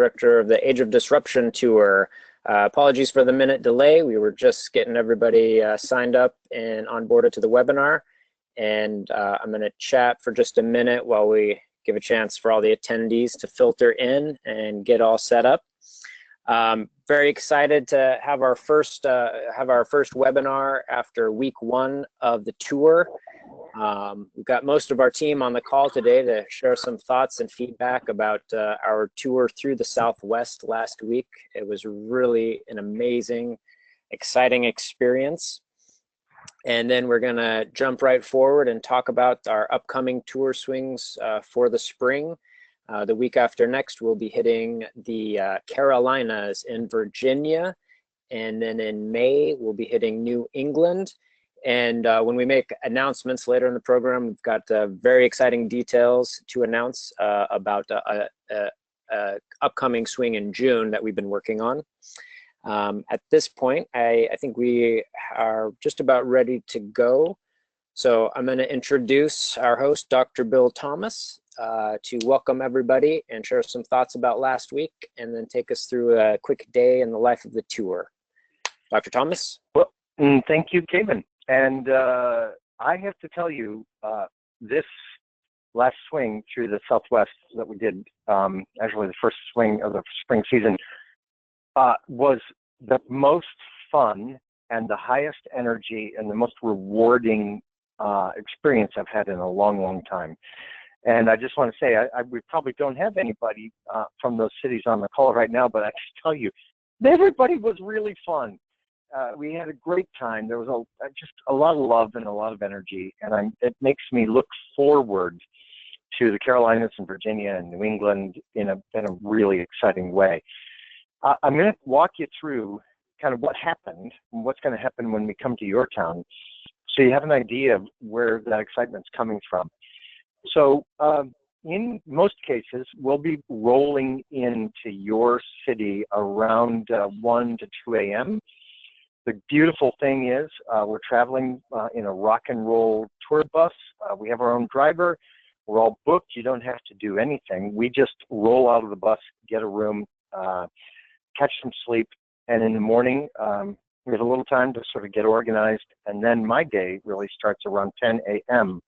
Director of the Age of Disruption Tour. Apologies for the minute delay. We were just getting everybody signed up and onboarded to the webinar. And I'm going to chat for just a minute while we give a chance for all the attendees to filter in and get all set up. Very excited to have our first webinar after week 1 of the tour. We've got most of our team on the call today to share some thoughts and feedback about our tour through the Southwest last week. It was really an amazing, exciting experience. And then we're going to jump right forward and talk about our upcoming tour swings for the spring. The week after next, we'll be hitting the Carolinas in Virginia. And then in May, we'll be hitting New England. And when we make announcements later in the program, we've got very exciting details to announce about a upcoming swing in June that we've been working on. At this point, I think we are just about ready to go. So I'm going to introduce our host, Dr. Bill Thomas, to welcome everybody and share some thoughts about last week, and then take us through a quick day in the life of the tour. Dr. Thomas? Well, thank you, Kevin. And I have to tell you, this last swing through the Southwest that we did, actually the first swing of the spring season, was the most fun and the highest energy and the most rewarding experience I've had in a long, long time. And I just want to say, we probably don't have anybody from those cities on the call right now, but I can tell you, everybody was really fun. We had a great time. There was just a lot of love and a lot of energy, and it makes me look forward to the Carolinas and Virginia and New England in a really exciting way. I'm going to walk you through kind of what happened and what's going to happen when we come to your town, so you have an idea of where that excitement's coming from. So in most cases, we'll be rolling into your city around 1 to 2 a.m. The beautiful thing is we're traveling in a rock and roll tour bus. We have our own driver. We're all booked. You don't have to do anything. We just roll out of the bus, get a room, catch some sleep, and in the morning, we have a little time to sort of get organized, and then my day really starts around 10 a.m.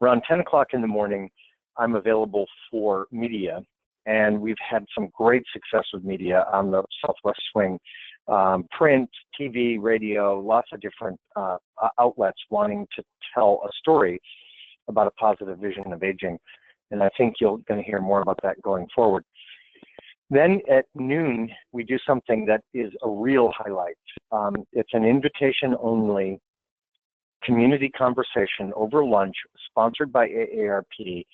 Around 10 o'clock in the morning, I'm available for media, and we've had some great success with media on the Southwest Swing. Print, TV, radio, lots of different outlets wanting to tell a story about a positive vision of aging. And I think you're going to hear more about that going forward. Then at noon, we do something that is a real highlight. It's an invitation-only community conversation over lunch, sponsored by AARP,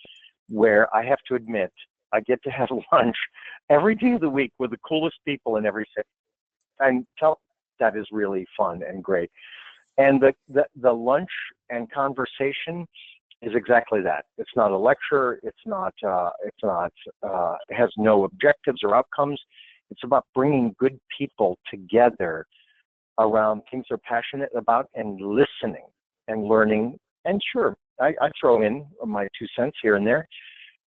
where I have to admit, I get to have lunch every day of the week with the coolest people in every city. And that is really fun and great. And the lunch and conversation is exactly that. It's not a lecture. It has no objectives or outcomes. It's about bringing good people together around things they're passionate about and listening and learning. And sure, I throw in my 2 cents here and there,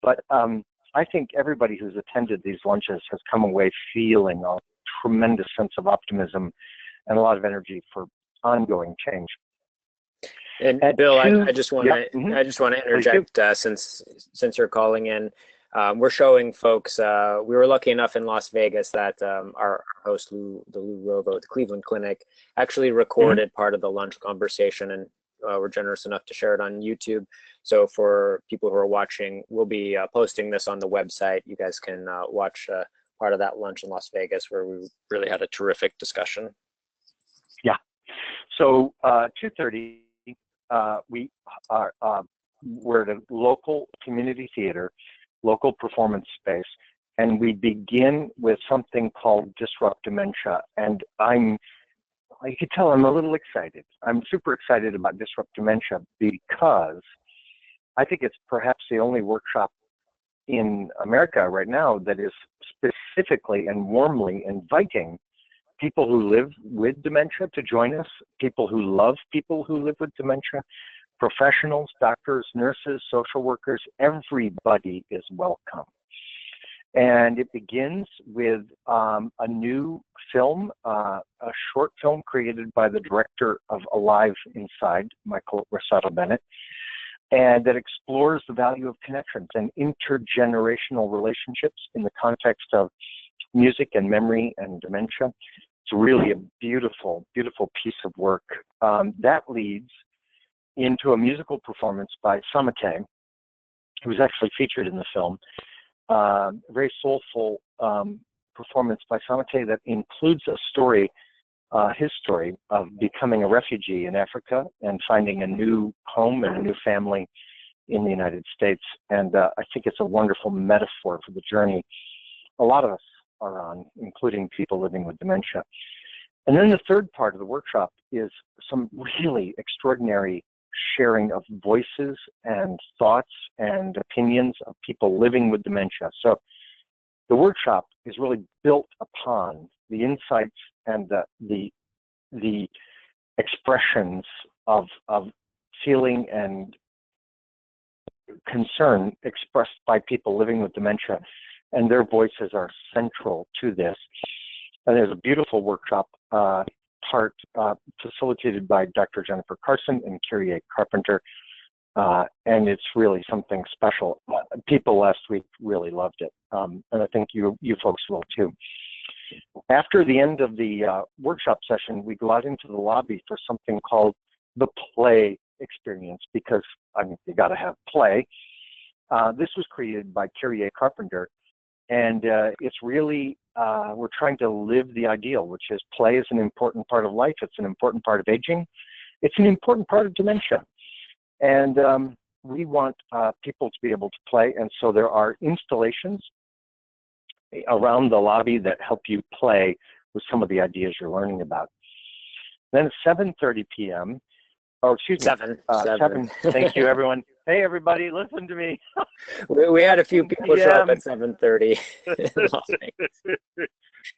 but I think everybody who's attended these lunches has come away feeling a tremendous sense of optimism and a lot of energy for ongoing change. And Bill, I just want to interject since you're calling in. We're showing folks. We were lucky enough in Las Vegas that our host Lou Rovo at the Cleveland Clinic actually recorded part of the lunch conversation, and we're generous enough to share it on YouTube. So for people who are watching, we'll be posting this on the website. You guys can watch part of that lunch in Las Vegas, where we really had a terrific discussion. Yeah. So 2:30. We're at a local community theater, local performance space, and we begin with something called Disrupt Dementia. And you can tell I'm a little excited. I'm super excited about Disrupt Dementia because I think it's perhaps the only workshop in America right now that is specifically and warmly inviting people who live with dementia to join us, people who love people who live with dementia, professionals, doctors, nurses, social workers, everybody is welcome. And it begins with a new film, a short film created by the director of Alive Inside, Michael Rosato-Bennett, and that explores the value of connections and intergenerational relationships in the context of music and memory and dementia. It's really a beautiful, beautiful piece of work. That leads into a musical performance by Samate, who was actually featured in the film. A very soulful performance by Samate that includes a story, his story of becoming a refugee in Africa and finding a new home and a new family in the United States. And I think it's a wonderful metaphor for the journey a lot of us are on, including people living with dementia. And then the third part of the workshop is some really extraordinary sharing of voices and thoughts and opinions of people living with dementia. So the workshop is really built upon the insights and the expressions of feeling and concern expressed by people living with dementia, and their voices are central to this. And there's a beautiful workshop part facilitated by Dr. Jennifer Carson and Curie A. Carpenter, and it's really something special. People last week really loved it, and I think you folks will too. After the end of the workshop session, we go out into the lobby for something called the play experience, because I mean, you got to have play. This was created by Curie A. Carpenter, and it's really, we're trying to live the ideal, which is play is an important part of life. It's an important part of aging. It's an important part of dementia. And we want people to be able to play. And so there are installations around the lobby that help you play with some of the ideas you're learning about. Then at 7:30 p.m., oh, excuse me, 7. Thank you, everyone. Hey, everybody, listen to me. We had a few people show up at 7:30.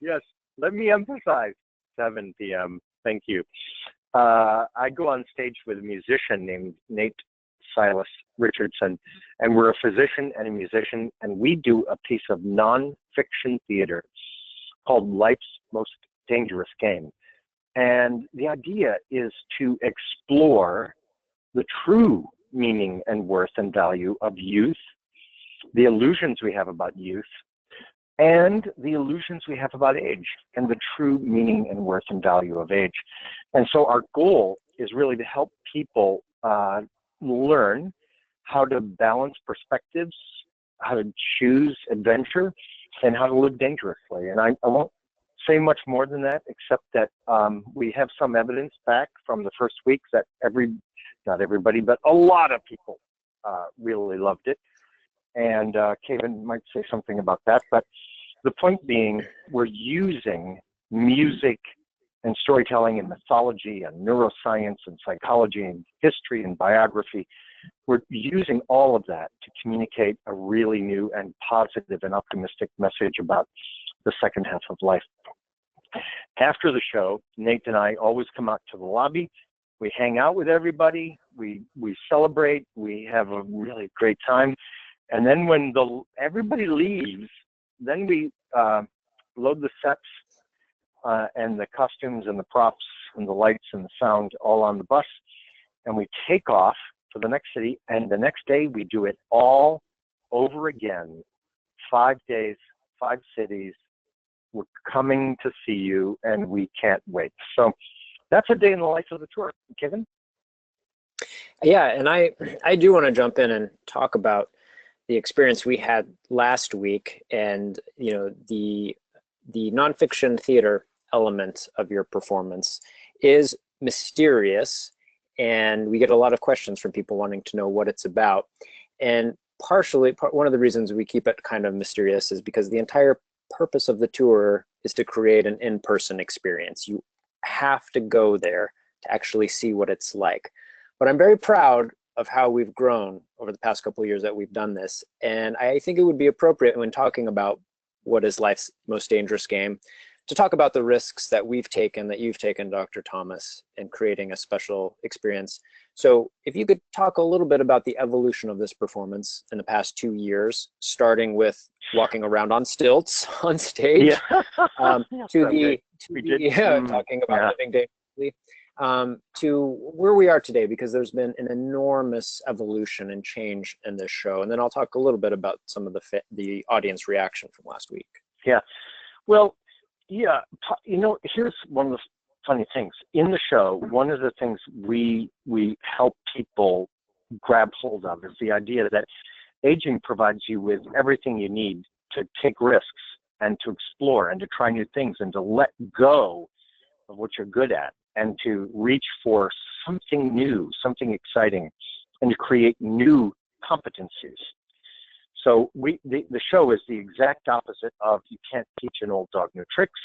Yes, let me emphasize 7 p.m. Thank you. I go on stage with a musician named Nate Silas Richardson, and we're a physician and a musician, and we do a piece of nonfiction theater called Life's Most Dangerous Game. And the idea is to explore the true meaning and worth and value of youth, the illusions we have about youth, and the illusions we have about age, and the true meaning and worth and value of age. And so our goal is really to help people learn how to balance perspectives, how to choose adventure, and how to live dangerously. And I won't say much more than that, except that we have some evidence back from the first week that not everybody, but a lot of people really loved it. And Kevin might say something about that, but the point being, we're using music and storytelling and mythology and neuroscience and psychology and history and biography. We're using all of that to communicate a really new and positive and optimistic message about the second half of life. After the show, Nate and I always come out to the lobby. We hang out with everybody. We celebrate. We have a really great time. And then when everybody leaves, then we load the sets and the costumes and the props and the lights and the sound all on the bus, and we take off for the next city. And the next day we do it all over again. 5 days, 5 cities. We're coming to see you, and we can't wait. So that's a day in the life of the tour. Kevin? Yeah, and I do want to jump in and talk about the experience we had last week, and the nonfiction theater element of your performance is mysterious, and we get a lot of questions from people wanting to know what it's about. And one of the reasons we keep it kind of mysterious is because the entire purpose of the tour is to create an in-person experience. You have to go there to actually see what it's like. But I'm very proud of how we've grown over the past couple of years that we've done this. And I think it would be appropriate when talking about what is life's most dangerous game to talk about the risks that we've taken, that you've taken, Dr. Thomas, in creating a special experience. So if you could talk a little bit about the evolution of this performance in the past 2 years, starting with walking around on stilts on stage, talking about living dangerously, to where we are today, because there's been an enormous evolution and change in this show. And then I'll talk a little bit about some of the audience reaction from last week. Yeah. Well, yeah, you know, here's one of the funny things. In the show, one of the things we help people grab hold of is the idea that aging provides you with everything you need to take risks and to explore and to try new things and to let go of what you're good at and to reach for something new, something exciting, and to create new competencies. So the show is the exact opposite of you can't teach an old dog new tricks.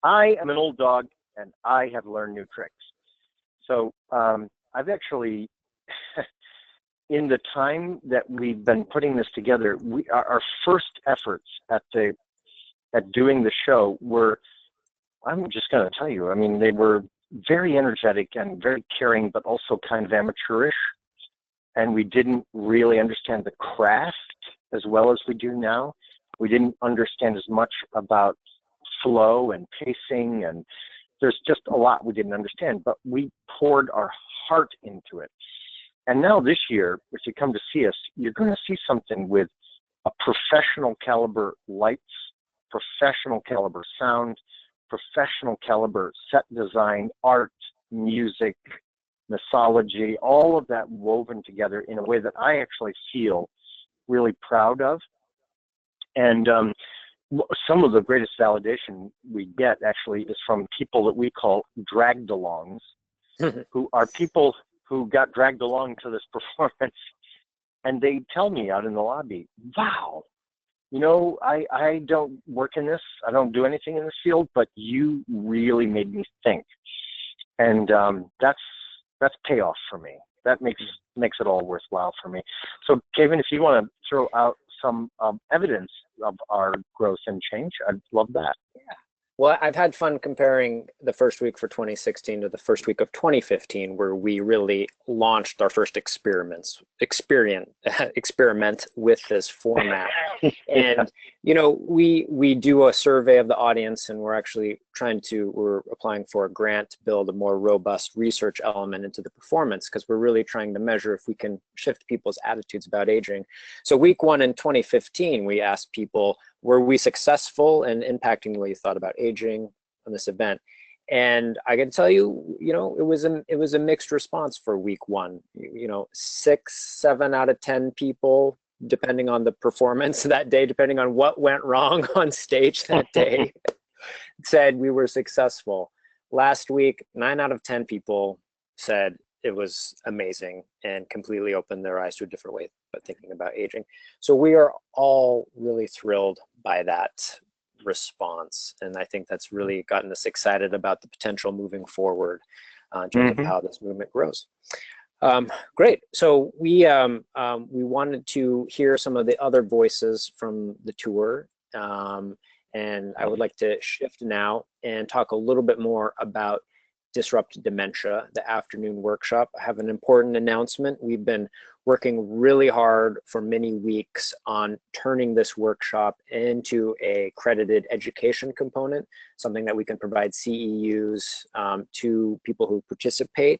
I am an old dog and I have learned new tricks. So I've actually, in the time that we've been putting this together, our first efforts at doing the show were, I'm just going to tell you, I mean, they were very energetic and very caring, but also kind of amateurish. And we didn't really understand the craft as well as we do now. We didn't understand as much about flow and pacing, and there's just a lot we didn't understand, but we poured our heart into it. And now this year, if you come to see us, you're going to see something with a professional caliber lights, professional caliber sound, professional caliber set design, art, music, mythology, all of that woven together in a way that I actually feel really proud of. And some of the greatest validation we get actually is from people that we call dragged-alongs, who are people who got dragged along to this performance, and they tell me out in the lobby, wow, you know, I don't work in this, I don't do anything in this field, but you really made me think. And that's payoff for me. That makes it all worthwhile for me. So, Kevin, if you want to throw out some evidence of our growth and change, I'd love that. Yeah. Well, I've had fun comparing the first week for 2016 to the first week of 2015, where we really launched our first experiment with this format. And, you know, we do a survey of the audience, and we're actually we're applying for a grant to build a more robust research element into the performance, because we're really trying to measure if we can shift people's attitudes about aging. So week 1 in 2015, we asked people, were we successful in impacting the way you thought about aging on this event? And I can tell you, you know, it was a mixed response for week 1. You know, 6, 7 out of 10 people, depending on the performance that day, depending on what went wrong on stage that day, said we were successful. Last week, 9 out of 10 people said it was amazing and completely opened their eyes to a different way of thinking about aging. So we are all really thrilled by that response, and I think that's really gotten us excited about the potential moving forward in terms of how this movement grows. Great. So we wanted to hear some of the other voices from the tour, and I would like to shift now and talk a little bit more about Disrupt Dementia, the afternoon workshop. I have an important announcement. We've been working really hard for many weeks on turning this workshop into a credited education component, something that we can provide CEUs to people who participate.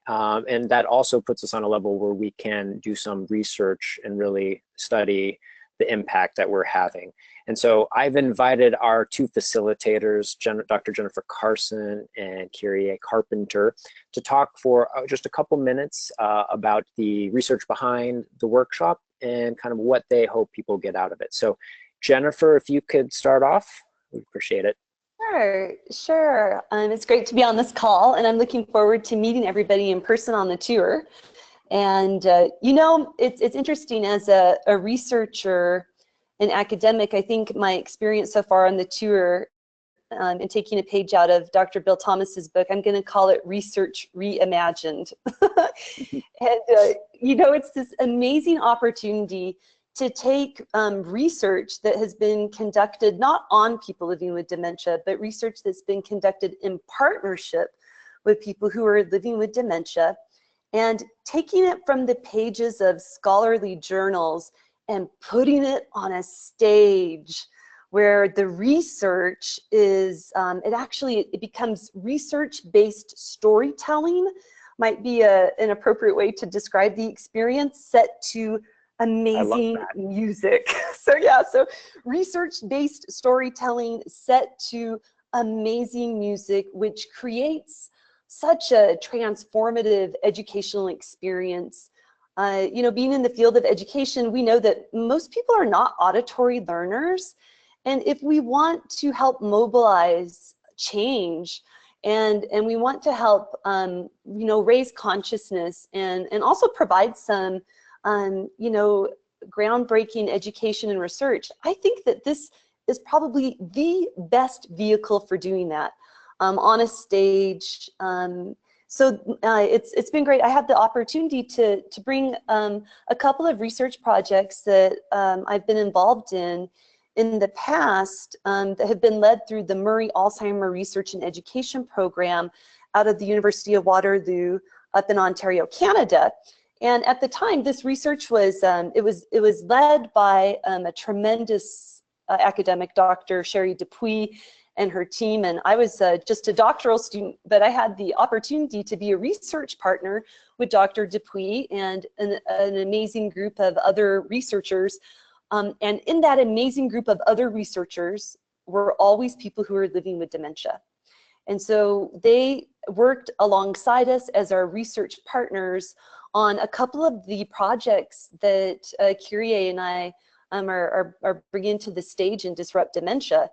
And that also puts us on a level where we can do some research and really study the impact that we're having. And so I've invited our 2 facilitators, Dr. Jennifer Carson and Curie A. Carpenter, to talk for just a couple minutes about the research behind the workshop and kind of what they hope people get out of it. So Jennifer, if you could start off, we'd appreciate it. Sure. It's great to be on this call, and I'm looking forward to meeting everybody in person on the tour. And you know, it's interesting as a researcher, an academic. I think my experience so far on the tour, and taking a page out of Dr. Bill Thomas's book, I'm going to call it Research Reimagined. And you know, it's this amazing opportunity to take research that has been conducted not on people living with dementia, but research that's been conducted in partnership with people who are living with dementia, and taking it from the pages of scholarly journals and putting it on a stage where the research is, it becomes research-based storytelling, might be an appropriate way to describe the experience, set to amazing music. So yeah, so research-based storytelling set to amazing music, which creates such a transformative educational experience. You know, being in the field of education, we know that most people are not auditory learners. And if we want to help mobilize change, and we want to help, you know, raise consciousness and also provide some, you know, groundbreaking education and research, I think that this is probably the best vehicle for doing that, on a stage. So it's been great. I had the opportunity to bring a couple of research projects that I've been involved in the past, that have been led through the Murray Alzheimer Research and Education Program out of the University of Waterloo up in Ontario, Canada. And at the time, this research was, it was led by a tremendous academic, Dr. Sherry Dupuy, and her team. And I was just a doctoral student, but I had the opportunity to be a research partner with Dr. Dupuy and an amazing group of other researchers. And in that amazing group of other researchers were always people who are living with dementia. And so they worked alongside us as our research partners on a couple of the projects that Curie A and I are bringing to the stage in Disrupt Dementia.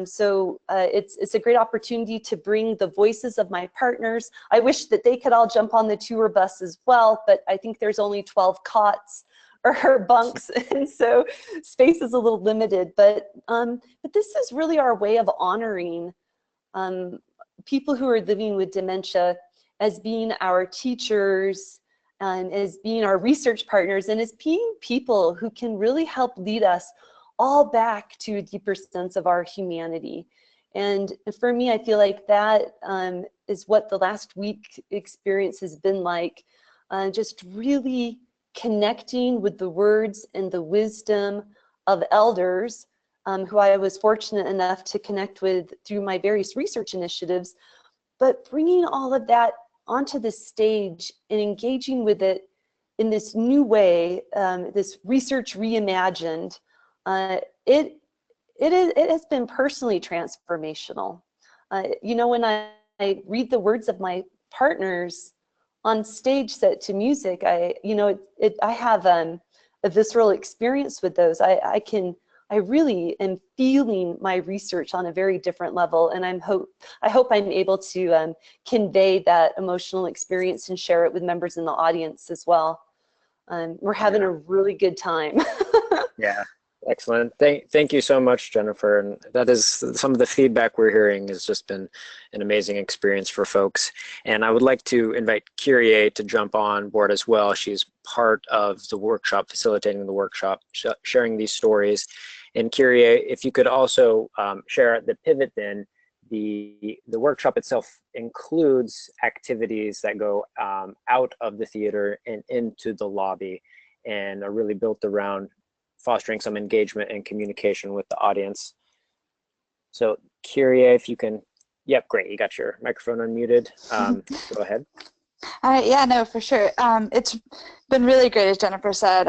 So it's a great opportunity to bring the voices of my partners. I wish that they could all jump on the tour bus as well, but I think there's only 12 cots or bunks, and so space is a little limited. But this is really our way of honoring people who are living with dementia as being our teachers, as being our research partners, and as being people who can really help lead us all back to a deeper sense of our humanity. And for me, I feel like that is what the last week experience has been like, just really connecting with the words and the wisdom of elders who I was fortunate enough to connect with through my various research initiatives, but bringing all of that onto the stage and engaging with it in this new way, this research reimagined. It has been personally transformational. You know, when I read the words of my partners on stage set to music, I have a visceral experience with those. I really am feeling my research on a very different level, and I hope I'm able to convey that emotional experience and share it with members in the audience as well. We're having a really good time. Yeah. Excellent. Thank you so much, Jennifer. And that is some of the feedback we're hearing has just been an amazing experience for folks. And I would like to invite Curie A to jump on board as well. She's part of the workshop, facilitating the workshop, sharing these stories. And Curie A, if you could also share at the pivot then, the workshop itself includes activities that go out of the theater and into the lobby and are really built around fostering some engagement and communication with the audience. So Curie, if you can, yep, great, you got your microphone unmuted. Go ahead. Yeah, no, for sure. It's been really great, as Jennifer said,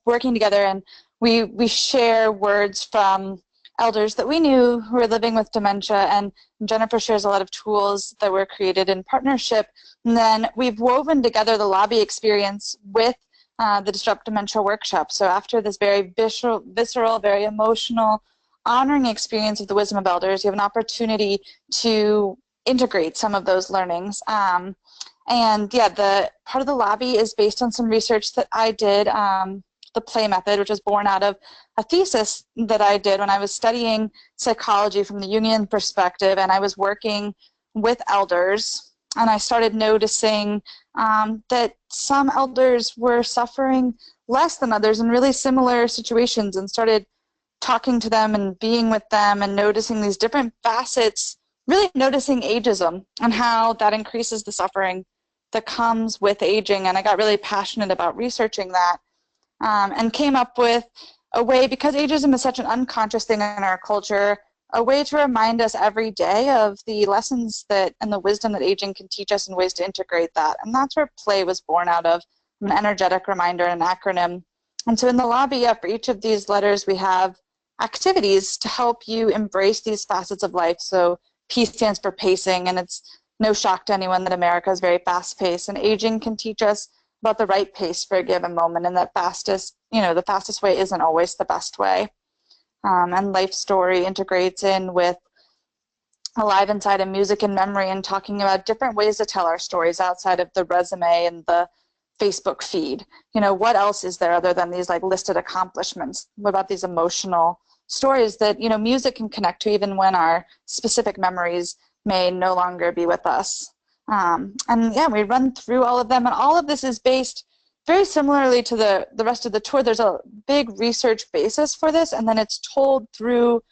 working together, and we share words from elders that we knew who were living with dementia, and Jennifer shares a lot of tools that were created in partnership. And then we've woven together the lobby experience with the Disrupt Dementia workshop. So after this very visceral, very emotional, honoring experience of the wisdom of elders, you have an opportunity to integrate some of those learnings. And yeah, the part of the lobby is based on some research that I did, the play method, which was born out of a thesis that I did when I was studying psychology from the Jungian perspective, and I was working with elders, and I started noticing that some elders were suffering less than others in really similar situations, and started talking to them and being with them and noticing these different facets, really noticing ageism and how that increases the suffering that comes with aging. And I got really passionate about researching that, and came up with a way, because ageism is such an unconscious thing in our culture, a way to remind us every day of the lessons that and the wisdom that aging can teach us and ways to integrate that. And that's where play was born out of, an energetic reminder, an acronym. And so in the lobby, yeah, for each of these letters, we have activities to help you embrace these facets of life. So P stands for pacing, and it's no shock to anyone that America is very fast-paced, and aging can teach us about the right pace for a given moment, and that the fastest way isn't always the best way. And life story integrates in with alive inside of music and memory, and talking about different ways to tell our stories outside of the resume and the Facebook feed. What else is there other than these like listed accomplishments? What about these emotional stories that music can connect to, even when our specific memories may no longer be with us? And yeah, we run through all of them, and all of this is based very similarly to the rest of the tour. There's a big research basis for this, and then it's told through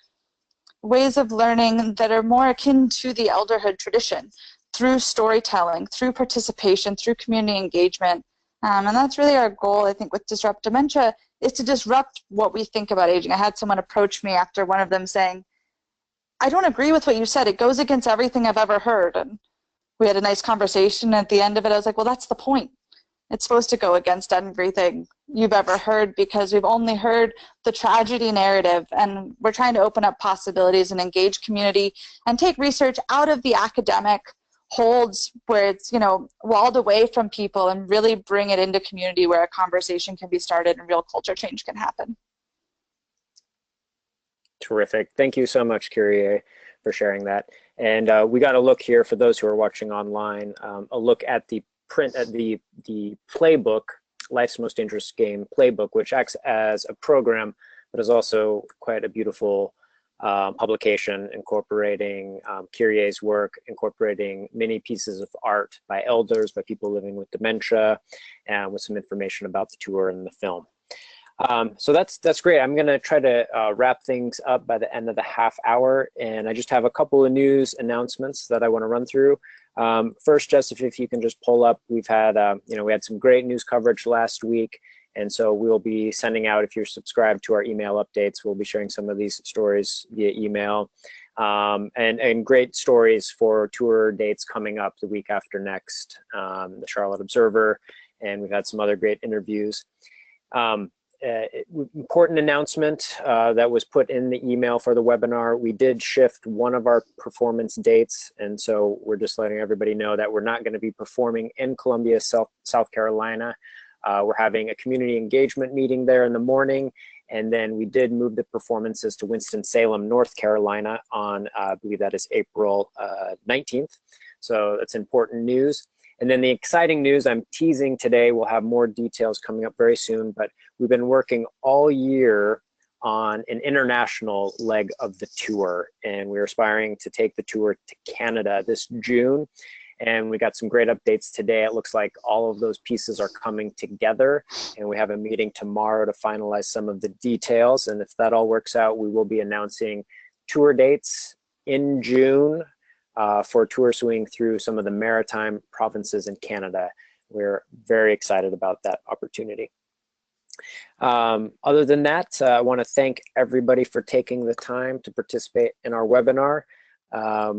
ways of learning that are more akin to the elderhood tradition, through storytelling, through participation, through community engagement. And that's really our goal, I think, with Disrupt Dementia, is to disrupt what we think about aging. I had someone approach me after one of them saying, I don't agree with what you said. It goes against everything I've ever heard. And we had a nice conversation. At the end of it, I was like, well, that's the point. It's supposed to go against everything you've ever heard, because we've only heard the tragedy narrative, and we're trying to open up possibilities and engage community and take research out of the academic holds where it's walled away from people, and really bring it into community where a conversation can be started and real culture change can happen. Terrific. Thank you so much, Curie A, for sharing that. And we got a look here, for those who are watching online, a look at the playbook, Life's Most Dangerous Game playbook, which acts as a program, but is also quite a beautiful publication incorporating Curie A's work, incorporating many pieces of art by elders, by people living with dementia, and with some information about the tour and the film. So that's great. I'm going to try to wrap things up by the end of the half hour, and I just have a couple of news announcements that I want to run through. First, Joseph, if you can just pull up, we've had, we had some great news coverage last week, and so we'll be sending out, if you're subscribed to our email updates, we'll be sharing some of these stories via email, and great stories for tour dates coming up the week after next, the Charlotte Observer, and we've had some other great interviews. Important announcement that was put in the email for the webinar. We did shift one of our performance dates, and so we're just letting everybody know that we're not going to be performing in Columbia, South Carolina. We're having a community engagement meeting there in the morning, and then we did move the performances to Winston-Salem, North Carolina on, I believe that is April 19th. So that's important news. And then the exciting news I'm teasing today, we'll have more details coming up very soon, but we've been working all year on an international leg of the tour, and we're aspiring to take the tour to Canada this June. And we got some great updates today. It looks like all of those pieces are coming together, and we have a meeting tomorrow to finalize some of the details. And if that all works out, we will be announcing tour dates in June for tour swing through some of the maritime provinces in Canada. We're very excited about that opportunity. Other than that, I want to thank everybody for taking the time to participate in our webinar.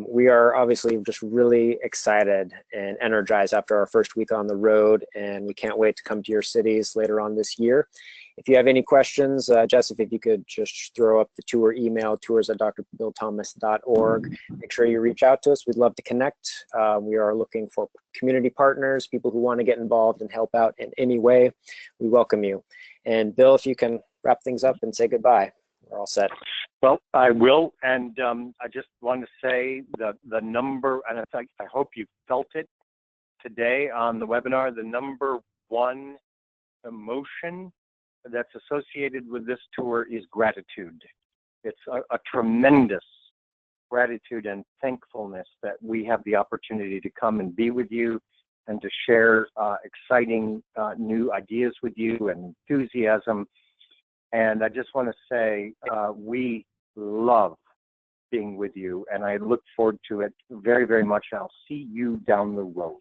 We are obviously just really excited and energized after our first week on the road, and we can't wait to come to your cities later on this year. If you have any questions, Joseph, if you could just throw up the tour email, tours@drbillthomas.org. Make sure you reach out to us. We'd love to connect. We are looking for community partners, people who want to get involved and help out in any way. We welcome you. And Bill, if you can wrap things up and say goodbye. We're all set. Well, I will, and I just want to say the number, and I hope you felt it today on the webinar, the number one emotion that's associated with this tour is gratitude. It's a tremendous gratitude and thankfulness that we have the opportunity to come and be with you and to share exciting new ideas with you and enthusiasm. And I just want to say we love being with you, and I look forward to it very, very much. I'll see you down the road.